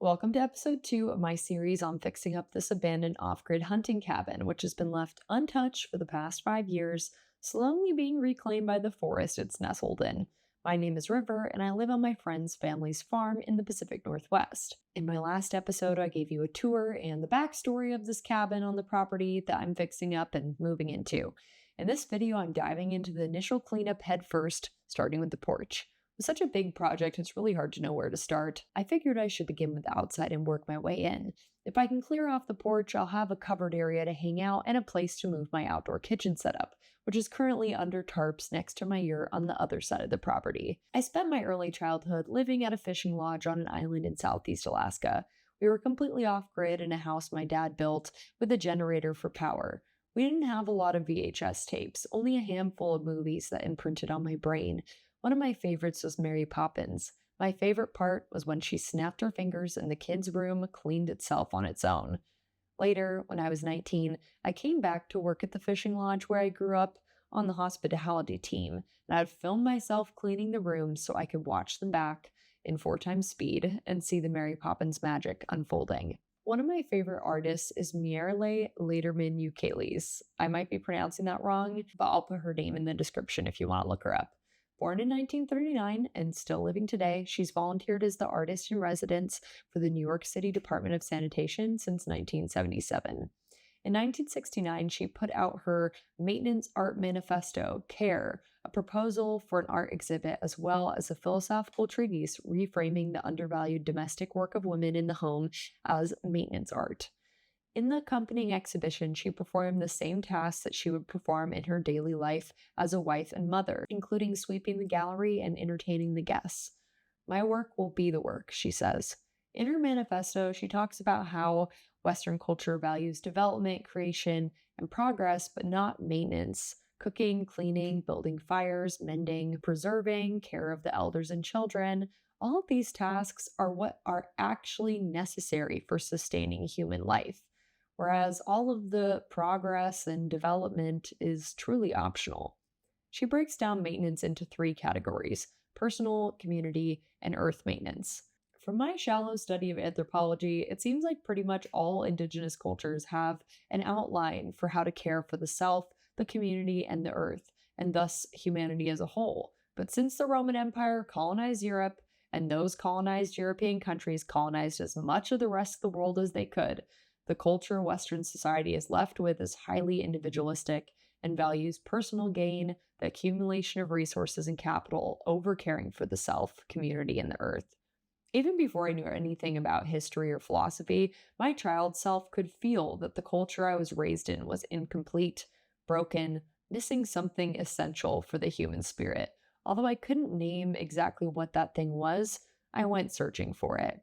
Welcome to episode 2 of my series on fixing up this abandoned off-grid hunting cabin, which has been left untouched for the past 5 years, slowly being reclaimed by the forest it's nestled in. My name is River, and I live on my friend's family's farm in the Pacific Northwest. In my last episode, I gave you a tour and the backstory of this cabin on the property that I'm fixing up and moving into. In this video, I'm diving into the initial cleanup head first, starting with the porch. With such a big project, it's really hard to know where to start. I figured I should begin with the outside and work my way in. If I can clear off the porch, I'll have a covered area to hang out and a place to move my outdoor kitchen setup, which is currently under tarps next to my yurt on the other side of the property. I spent my early childhood living at a fishing lodge on an island in Southeast Alaska. We were completely off-grid in a house my dad built with a generator for power. We didn't have a lot of VHS tapes, only a handful of movies that imprinted on my brain. One of my favorites was Mary Poppins. My favorite part was when she snapped her fingers and the kids' room cleaned itself on its own. Later, when I was 19, I came back to work at the fishing lodge where I grew up on the hospitality team, and I'd filmed myself cleaning the rooms so I could watch them back in 4 times speed and see the Mary Poppins magic unfolding. One of my favorite artists is Mierle Laderman Ukeles. I might be pronouncing that wrong, but I'll put her name in the description if you want to look her up. Born in 1939 and still living today, she's volunteered as the artist in residence for the New York City Department of Sanitation since 1977. In 1969, she put out her Maintenance art manifesto, Care, a proposal for an art exhibit as well as a philosophical treatise reframing the undervalued domestic work of women in the home as maintenance art. In the accompanying exhibition, she performed the same tasks that she would perform in her daily life as a wife and mother, including sweeping the gallery and entertaining the guests. My work will be the work, she says. In her manifesto, she talks about how Western culture values development, creation, and progress, but not maintenance. Cooking, cleaning, building fires, mending, preserving, care of the elders and children. All of these tasks are what are actually necessary for sustaining human life, whereas all of the progress and development is truly optional. She breaks down maintenance into 3 categories: personal, community, and earth maintenance. From my shallow study of anthropology, it seems like pretty much all indigenous cultures have an outline for how to care for the self, the community, and the earth, and thus humanity as a whole. But since the Roman Empire colonized Europe, and those colonized European countries colonized as much of the rest of the world as they could, the culture Western society is left with is highly individualistic and values personal gain, the accumulation of resources and capital, over caring for the self, community, and the earth. Even before I knew anything about history or philosophy, my child self could feel that the culture I was raised in was incomplete, broken, missing something essential for the human spirit. Although I couldn't name exactly what that thing was, I went searching for it.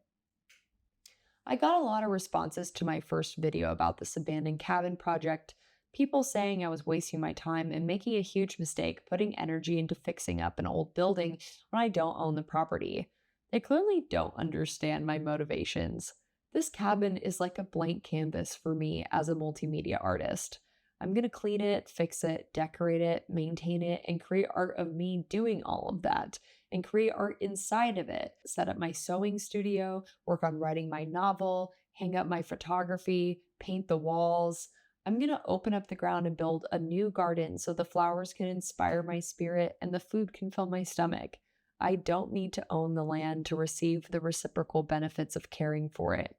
I got a lot of responses to my first video about this abandoned cabin project, people saying I was wasting my time and making a huge mistake putting energy into fixing up an old building when I don't own the property. They clearly don't understand my motivations. This cabin is like a blank canvas for me as a multimedia artist. I'm going to clean it, fix it, decorate it, maintain it, and create art of me doing all of that, and create art inside of it, set up my sewing studio, work on writing my novel, hang up my photography, paint the walls. I'm going to open up the ground and build a new garden so the flowers can inspire my spirit and the food can fill my stomach. I don't need to own the land to receive the reciprocal benefits of caring for it.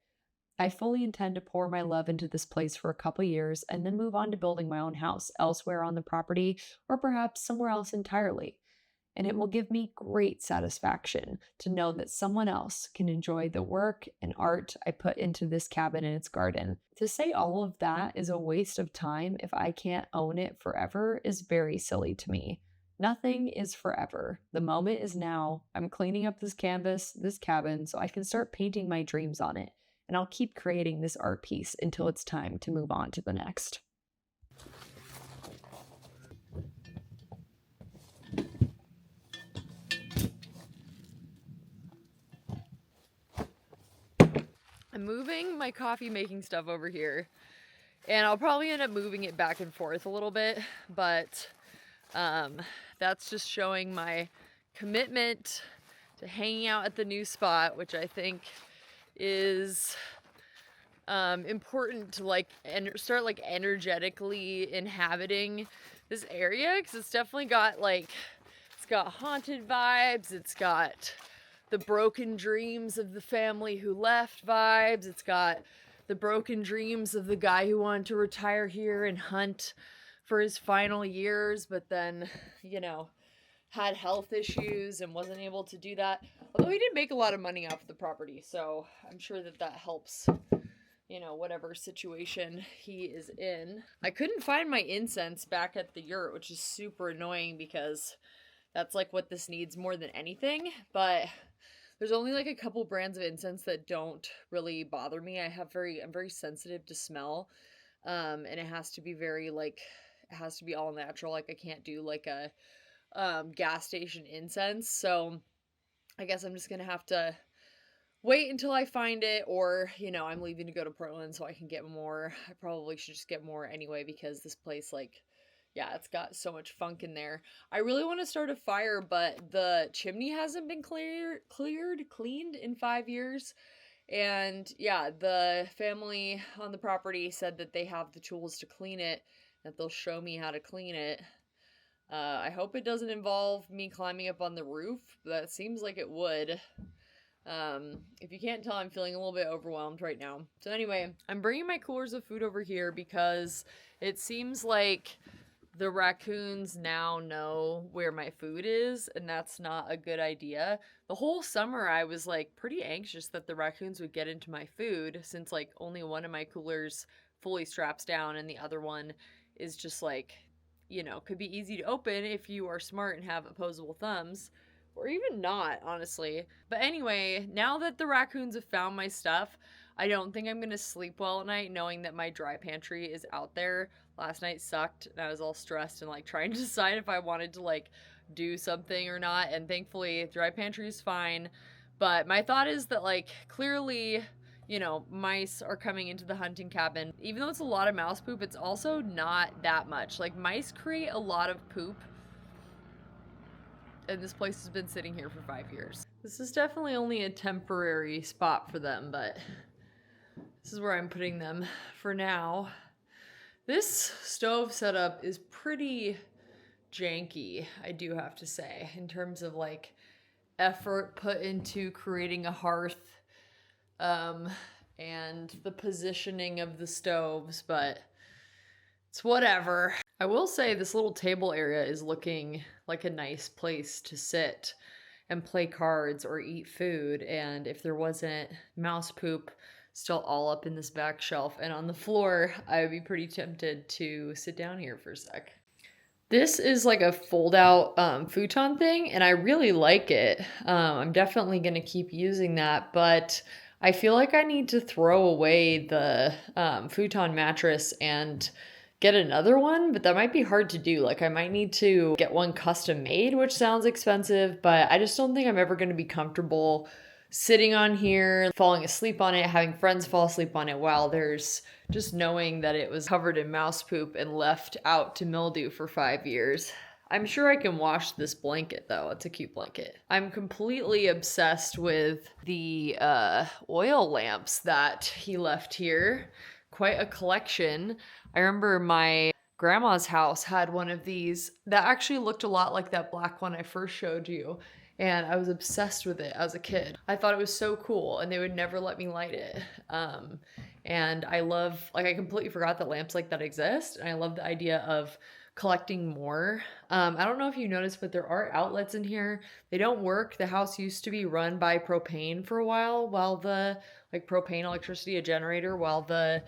I fully intend to pour my love into this place for a couple years and then move on to building my own house elsewhere on the property or perhaps somewhere else entirely. And it will give me great satisfaction to know that someone else can enjoy the work and art I put into this cabin and its garden. To say all of that is a waste of time if I can't own it forever is very silly to me. Nothing is forever. The moment is now. I'm cleaning up this canvas, this cabin, so I can start painting my dreams on it. And I'll keep creating this art piece until it's time to move on to the next. I'm moving my coffee making stuff over here, and I'll probably end up moving it back and forth a little bit, but that's just showing my commitment to hanging out at the new spot, which I think is important to like start like energetically inhabiting this area, because it's definitely got like, it's got haunted vibes, it's got the broken dreams of the family who left vibes, it's got the broken dreams of the guy who wanted to retire here and hunt for his final years, but then, you know, had health issues and wasn't able to do that. Although he did make a lot of money off the property, so I'm sure that that helps, you know, whatever situation he is in. I couldn't find my incense back at the yurt, which is super annoying because that's like what this needs more than anything. But there's only like a couple brands of incense that don't really bother me. I'm very sensitive to smell. And it has to be very like, it has to be all natural. Like I can't do like a gas station incense. So I guess I'm just gonna have to wait until I find it, or, you know, I'm leaving to go to Portland so I can get more. I probably should just get more anyway, because this place, like, yeah, it's got so much funk in there. I really want to start a fire, but the chimney hasn't been cleaned in 5 years. And yeah, the family on the property said that they have the tools to clean it, that they'll show me how to clean it. I hope it doesn't involve me climbing up on the roof. That seems like it would. If you can't tell, I'm feeling a little bit overwhelmed right now. So anyway, I'm bringing my coolers of food over here because it seems like the raccoons now know where my food is, and that's not a good idea. The whole summer I was like pretty anxious that the raccoons would get into my food, since like only one of my coolers fully straps down and the other one is just like, you know, could be easy to open if you are smart and have opposable thumbs. Or even not, honestly. But anyway, now that the raccoons have found my stuff, I don't think I'm gonna sleep well at night knowing that my dry pantry is out there. Last night sucked and I was all stressed and like trying to decide if I wanted to like do something or not. And thankfully, dry pantry is fine. But my thought is that like clearly, you know, mice are coming into the hunting cabin. Even though it's a lot of mouse poop, it's also not that much. Like mice create a lot of poop, and this place has been sitting here for 5 years. This is definitely only a temporary spot for them, but this is where I'm putting them for now. This stove setup is pretty janky, I do have to say, in terms of like effort put into creating a hearth, um, and the positioning of the stoves, but it's whatever. I will say this little table area is looking like a nice place to sit and play cards or eat food. And if there wasn't mouse poop still all up in this back shelf and on the floor, I would be pretty tempted to sit down here for a sec. This is like a fold out futon thing, and I really like it. I'm definitely going to keep using that, but I feel like I need to throw away the futon mattress and get another one, but that might be hard to do. Like, I might need to get one custom made, which sounds expensive, but I just don't think I'm ever going to be comfortable sitting on here, falling asleep on it, having friends fall asleep on it while there's just knowing that it was covered in mouse poop and left out to mildew for 5 years. I'm sure I can wash this blanket though. It's a cute blanket. I'm completely obsessed with the oil lamps that he left here. Quite a collection. I remember my grandma's house had one of these that actually looked a lot like that black one I first showed you. And I was obsessed with it as a kid. I thought it was so cool, and they would never let me light it. And I love, like, I completely forgot that lamps like that exist. And I love the idea of collecting more. I don't know if you noticed, but there are outlets in here. They don't work. The house used to be run by propane for a while the, like, propane electricity, a generator, while the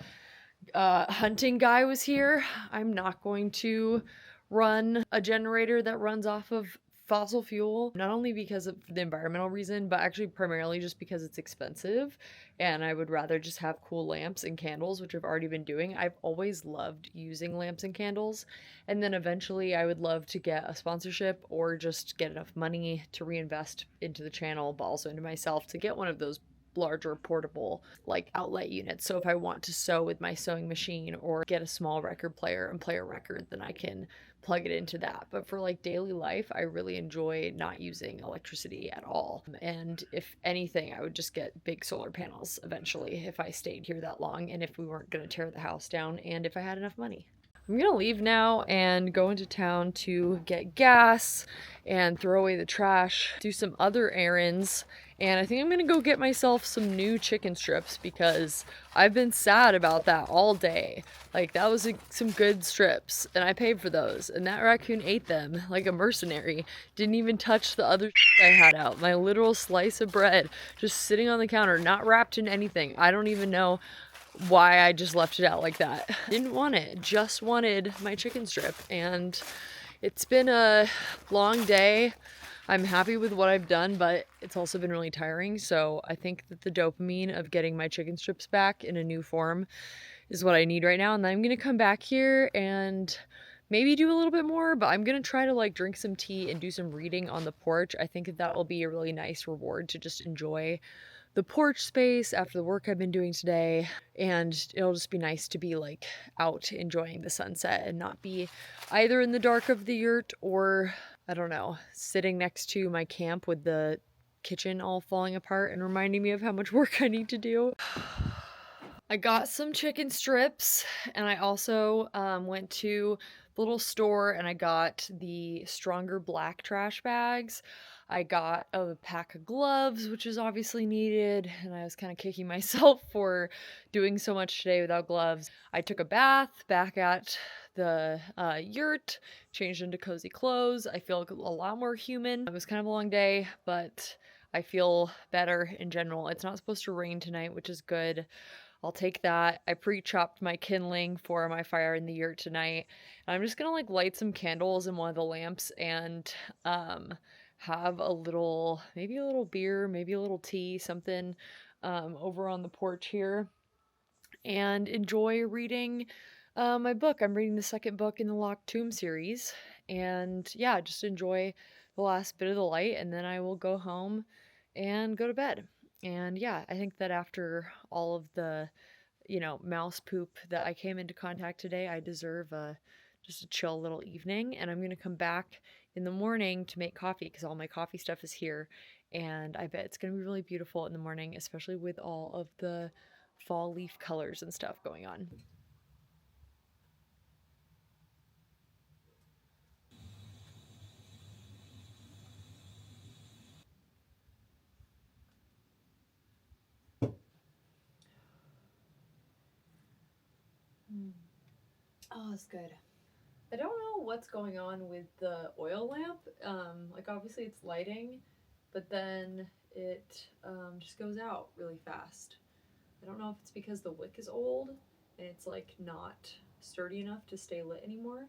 hunting guy was here. I'm not going to run a generator that runs off of fossil fuel, not only because of the environmental reason, but actually primarily just because it's expensive, and I would rather just have cool lamps and candles, which I've already been doing. I've always loved using lamps and candles, and then eventually I would love to get a sponsorship or just get enough money to reinvest into the channel, but also into myself, to get one of those larger portable like outlet units. So if I want to sew with my sewing machine or get a small record player and play a record, then I can plug it into that. But for like daily life, I really enjoy not using electricity at all. And if anything, I would just get big solar panels eventually if I stayed here that long and if we weren't going to tear the house down and if I had enough money. I'm gonna leave now and go into town to get gas and throw away the trash, do some other errands, and I think I'm gonna go get myself some new chicken strips because I've been sad about that all day. Like, that was some good strips, and I paid for those, and that raccoon ate them like a mercenary. Didn't even touch the other I had out. My literal slice of bread just sitting on the counter, not wrapped in anything. I don't even know why I just left it out like that. Didn't want it, just wanted my chicken strip, and it's been a long day. I'm happy with what I've done, but it's also been really tiring, so I think that the dopamine of getting my chicken strips back in a new form is what I need right now, and then I'm gonna come back here and maybe do a little bit more, but I'm gonna try to like drink some tea and do some reading on the porch. I think that will be a really nice reward to just enjoy the porch space after the work I've been doing today, and it'll just be nice to be like out enjoying the sunset and not be either in the dark of the yurt or, I don't know, sitting next to my camp with the kitchen all falling apart and reminding me of how much work I need to do. I got some chicken strips, and I also went to the little store and I got the stronger black trash bags. I got a pack of gloves, which is obviously needed, and I was kind of kicking myself for doing so much today without gloves. I took a bath back at the yurt, changed into cozy clothes. I feel a lot more human. It was kind of a long day, but I feel better in general. It's not supposed to rain tonight, which is good. I'll take that. I pre-chopped my kindling for my fire in the yurt tonight. And I'm just gonna like light some candles in one of the lamps and have a little, maybe a little beer, maybe a little tea, something over on the porch here, and enjoy reading my book. I'm reading the second book in the Locked Tomb series, and yeah, just enjoy the last bit of the light, and then I will go home and go to bed. And yeah, I think that after all of the, mouse poop that I came into contact today, I deserve just a chill little evening. And I'm going to come back in the morning to make coffee because all my coffee stuff is here. And I bet it's going to be really beautiful in the morning, especially with all of the fall leaf colors and stuff going on. Oh, that's good. I don't know what's going on with the oil lamp. Like obviously it's lighting, but then it just goes out really fast. I don't know if it's because the wick is old and it's like not sturdy enough to stay lit anymore.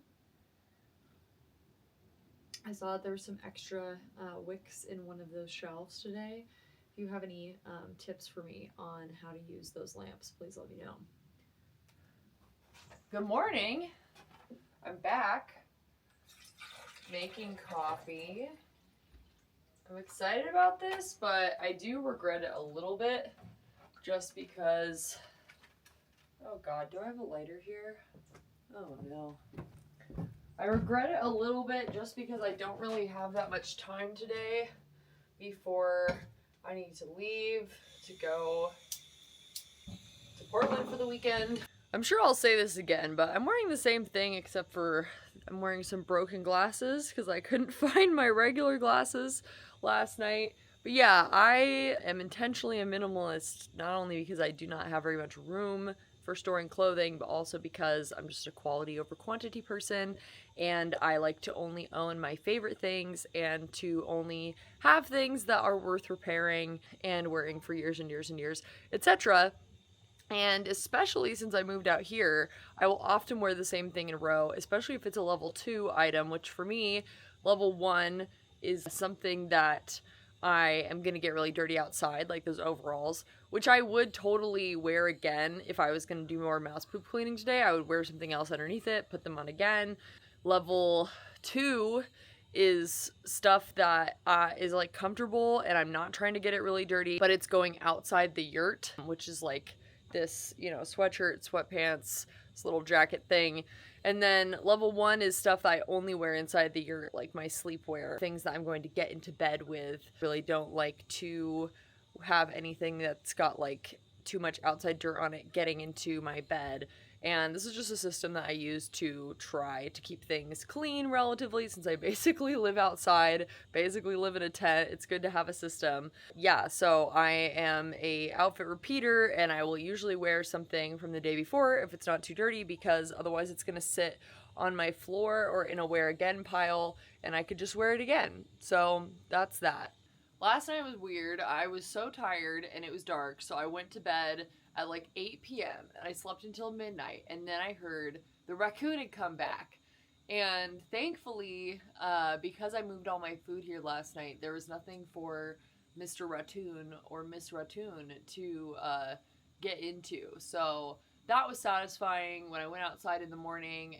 I saw that there were some extra wicks in one of those shelves today. If you have any tips for me on how to use those lamps, please let me know. Good morning. I'm back making coffee. I'm excited about this, but I do regret it a little bit just because, oh God, do I have a lighter here? Oh no. I regret it a little bit just because I don't really have that much time today before I need to leave to go to Portland for the weekend. I'm sure I'll say this again, but I'm wearing the same thing except for I'm wearing some broken glasses because I couldn't find my regular glasses last night. But yeah, I am intentionally a minimalist, not only because I do not have very much room for storing clothing, but also because I'm just a quality over quantity person, and I like to only own my favorite things and to only have things that are worth repairing and wearing for years and years and years, etc. And especially since I moved out here, I will often wear the same thing in a row, especially if it's a level 2 item, which for me, level 1 is something that I am going to get really dirty outside, like those overalls, which I would totally wear again if I was going to do more mouse poop cleaning today. I would wear something else underneath it, put them on again. Level 2 is stuff that is like comfortable and I'm not trying to get it really dirty, but it's going outside the yurt, which is like this, sweatshirt, sweatpants, this little jacket thing. And then level 1 is stuff that I only wear inside the yurt, like my sleepwear, things that I'm going to get into bed with. Really don't like to have anything that's got like too much outside dirt on it getting into my bed. And this is just a system that I use to try to keep things clean relatively, since I basically live outside, basically live in a tent. It's good to have a system. Yeah, so I am a outfit repeater, and I will usually wear something from the day before if it's not too dirty, because otherwise it's going to sit on my floor or in a wear again pile, and I could just wear it again. So that's that. Last night was weird. I was so tired and it was dark, so I went to bed at like 8 p.m. and I slept until midnight, and then I heard the raccoon had come back. And thankfully, because I moved all my food here last night, there was nothing for Mr. Raccoon or Miss Raccoon to get into. So that was satisfying. When I went outside in the morning,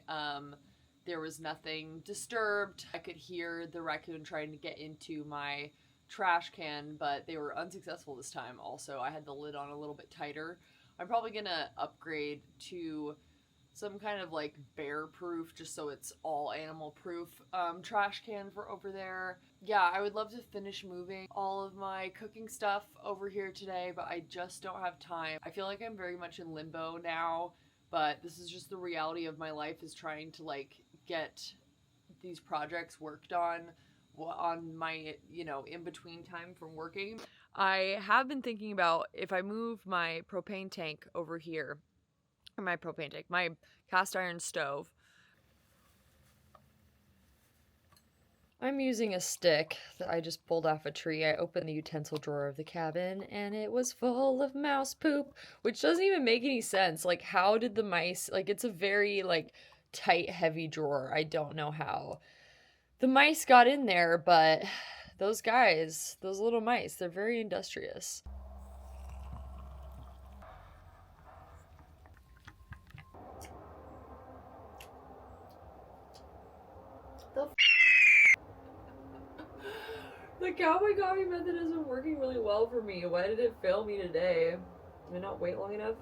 there was nothing disturbed. I could hear the raccoon trying to get into my trash can, but they were unsuccessful this time. Also, I had the lid on a little bit tighter. I'm probably gonna upgrade to some kind of like bear proof, just so it's all animal proof trash can for over there. Yeah, I would love to finish moving all of my cooking stuff over here today, but I just don't have time. I feel like I'm very much in limbo now, but this is just the reality of my life, is trying to like get these projects worked on my, in between time from working. I have been thinking about if I move my propane tank over here, or my cast iron stove. I'm using a stick that I just pulled off a tree. I opened the utensil drawer of the cabin and it was full of mouse poop, which doesn't even make any sense. Like, how did the mice, like, it's a very, like, tight, heavy drawer. I don't know how the mice got in there, but those guys, those little mice, they're very industrious. The cowboy coffee method has been working really well for me. Why did it fail me today? Did I not wait long enough?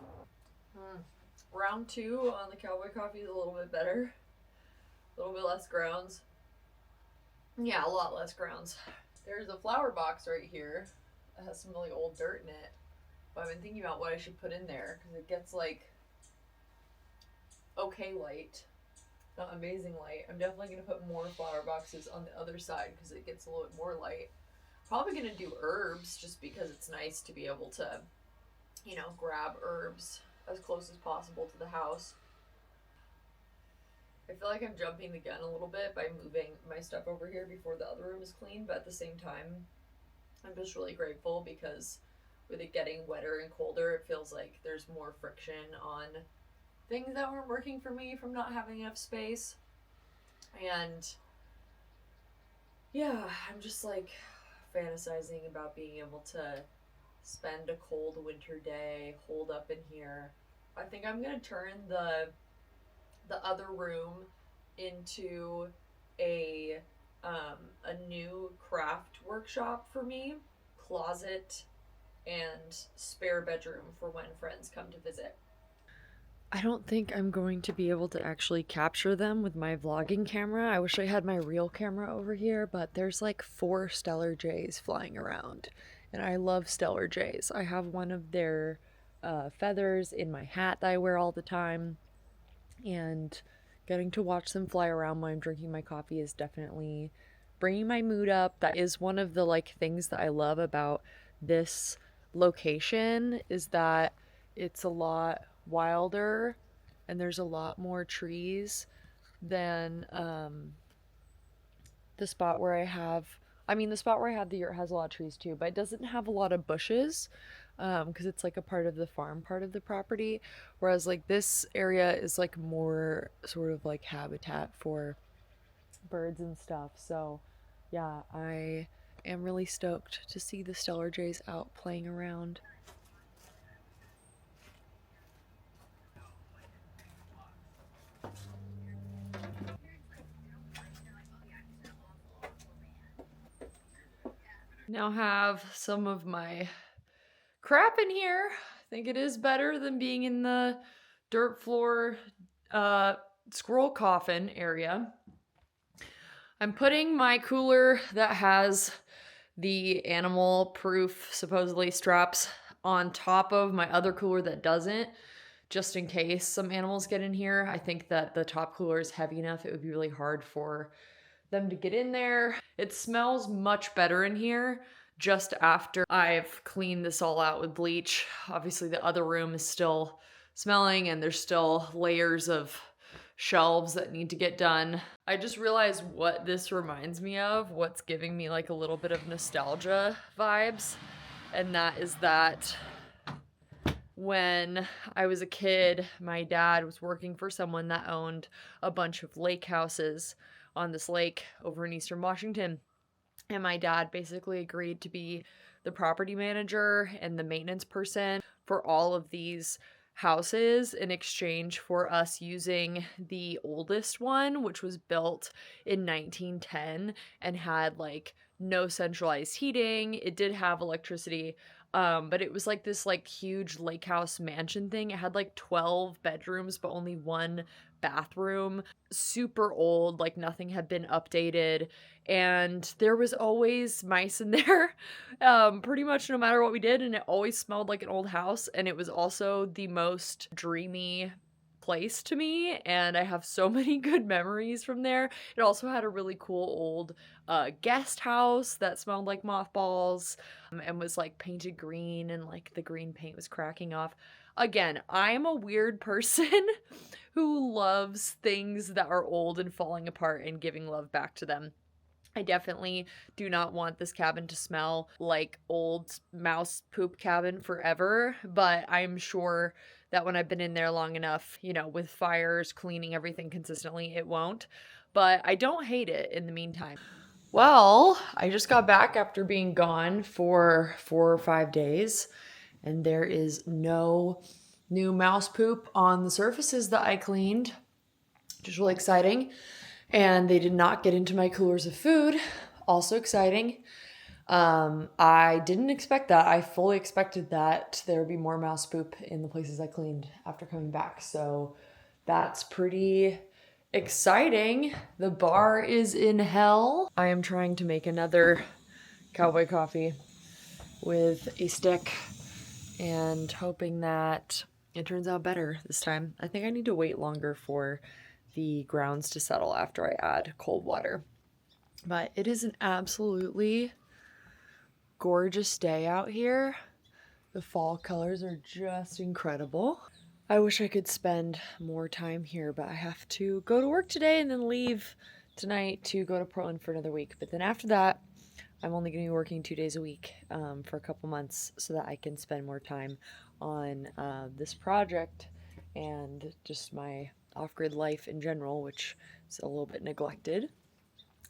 Round 2 on the cowboy coffee is a little bit better. A little bit less grounds. Yeah, a lot less grounds. There's a flower box right here that has some really old dirt in it. But I've been thinking about what I should put in there, because it gets like okay light, not amazing light. I'm definitely going to put more flower boxes on the other side because it gets a little bit more light. Probably going to do herbs just because it's nice to be able to, grab herbs as close as possible to the house. I feel like I'm jumping the gun a little bit by moving my stuff over here before the other room is clean, but at the same time, I'm just really grateful because with it getting wetter and colder, it feels like there's more friction on things that weren't working for me from not having enough space. And yeah, I'm just like fantasizing about being able to spend a cold winter day holed up in here. I think I'm gonna turn the other room into a new craft workshop for me, closet, and spare bedroom for when friends come to visit. I don't think I'm going to be able to actually capture them with my vlogging camera. I wish I had my real camera over here, but there's like 4 stellar jays flying around, and I love stellar jays. I have one of their feathers in my hat that I wear all the time, and getting to watch them fly around while I'm drinking my coffee is definitely bringing my mood up. That is one of the like things that I love about this location, is that it's a lot wilder and there's a lot more trees than the spot where I have the spot where I have the yurt has a lot of trees too, but it doesn't have a lot of bushes because it's like a part of the farm part of the property, whereas like this area is like more sort of like habitat for birds and stuff. So yeah, I am really stoked to see the stellar jays out playing around. Now have some of my crap in here. think it is better than being in the dirt floor squirrel coffin area. I'm putting my cooler that has the animal proof supposedly straps on top of my other cooler that doesn't, just in case some animals get in here. I think that the top cooler is heavy enough, it would be really hard for them to get in there. It smells much better in here just after I've cleaned this all out with bleach. Obviously the other room is still smelling and there's still layers of shelves that need to get done. I just realized what this reminds me of, what's giving me like a little bit of nostalgia vibes, and that is that when I was a kid, my dad was working for someone that owned a bunch of lake houses on this lake over in Eastern Washington. And my dad basically agreed to be the property manager and the maintenance person for all of these houses in exchange for us using the oldest one, which was built in 1910 and had like no centralized heating. It did have electricity, but it was like this like huge lake house mansion thing. It had like 12 bedrooms, but only one bathroom. Super old, like nothing had been updated, and there was always mice in there, pretty much no matter what we did, and it always smelled like an old house, and it was also the most dreamy place to me, and I have so many good memories from there. It also had a really cool old guest house that smelled like mothballs, and was like painted green, and like the green paint was cracking off. Again, I'm a weird person who loves things that are old and falling apart and giving love back to them. I definitely do not want this cabin to smell like old mouse poop cabin forever, but I'm sure that when I've been in there long enough, you know, with fires, cleaning everything consistently, it won't. But I don't hate it in the meantime. Well, I just got back after being gone for 4 or 5 days, and there is no new mouse poop on the surfaces that I cleaned, which is really exciting. And they did not get into my coolers of food, also exciting. I didn't expect that. I fully expected that there would be more mouse poop in the places I cleaned after coming back. So that's pretty exciting. The bar is in hell. I am trying to make another cowboy coffee with a stick and hoping that it turns out better this time. I think I need to wait longer for the grounds to settle after I add cold water. But it is an absolutely gorgeous day out here. The fall colors are just incredible. I wish I could spend more time here, but I have to go to work today and then leave tonight to go to Portland for another week. But then after that, I'm only going to be working 2 days a week for a couple months so that I can spend more time on this project and just my off-grid life in general, which is a little bit neglected,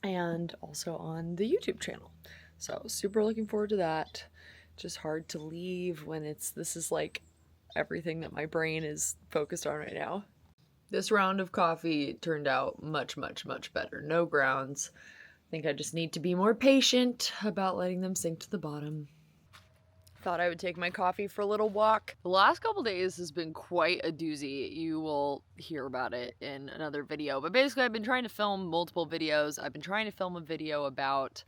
and also on the YouTube channel. So super looking forward to that. Just hard to leave when this is like everything that my brain is focused on right now. This round of coffee turned out much, much, much better. No grounds. I think I just need to be more patient about letting them sink to the bottom. Thought I would take my coffee for a little walk. The last couple days has been quite a doozy. You will hear about it in another video. But basically, I've been trying to film multiple videos. I've been trying to film a video about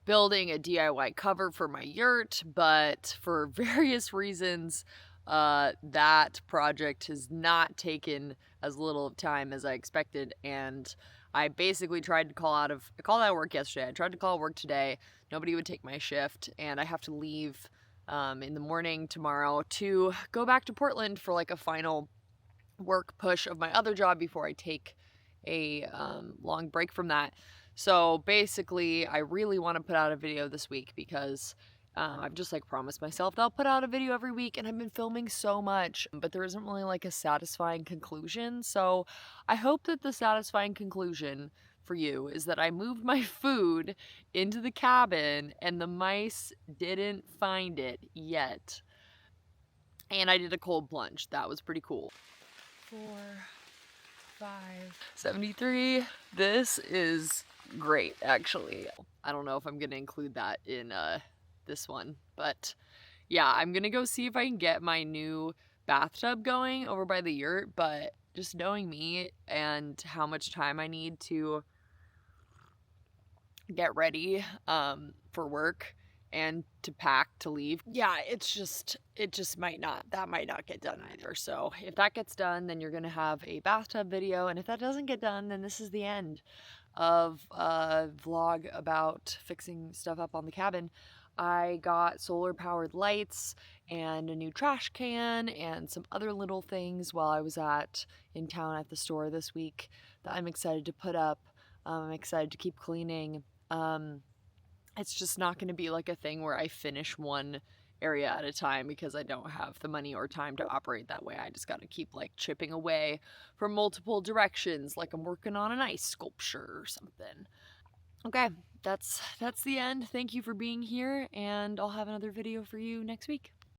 building a DIY cover for my yurt, but for various reasons, that project has not taken as little time as I expected, and I basically tried to I called out of work yesterday. I tried to call work today. Nobody would take my shift, and I have to leave in the morning tomorrow to go back to Portland for like a final work push of my other job before I take a long break from that. So basically, I really want to put out a video this week because I've just like promised myself that I'll put out a video every week, and I've been filming so much, but there isn't really like a satisfying conclusion. So I hope that the satisfying conclusion for you is that I moved my food into the cabin and the mice didn't find it yet. And I did a cold plunge. That was pretty cool. 4, 5, 73. This is great, actually. I don't know if I'm going to include that in this one, but yeah, I'm gonna go see if I can get my new bathtub going over by the yurt, but just knowing me and how much time I need to get ready for work and to pack to leave. Yeah, it just might not get done either. So if that gets done, then you're gonna have a bathtub video, and if that doesn't get done, then this is the end of a vlog about fixing stuff up on the cabin. I got solar powered lights and a new trash can and some other little things while I was in town at the store this week that I'm excited to put up. I'm excited to keep cleaning. It's just not going to be like a thing where I finish one area at a time because I don't have the money or time to operate that way. I just got to keep like chipping away from multiple directions, like I'm working on an ice sculpture or something. Okay, that's the end. Thank you for being here, and I'll have another video for you next week.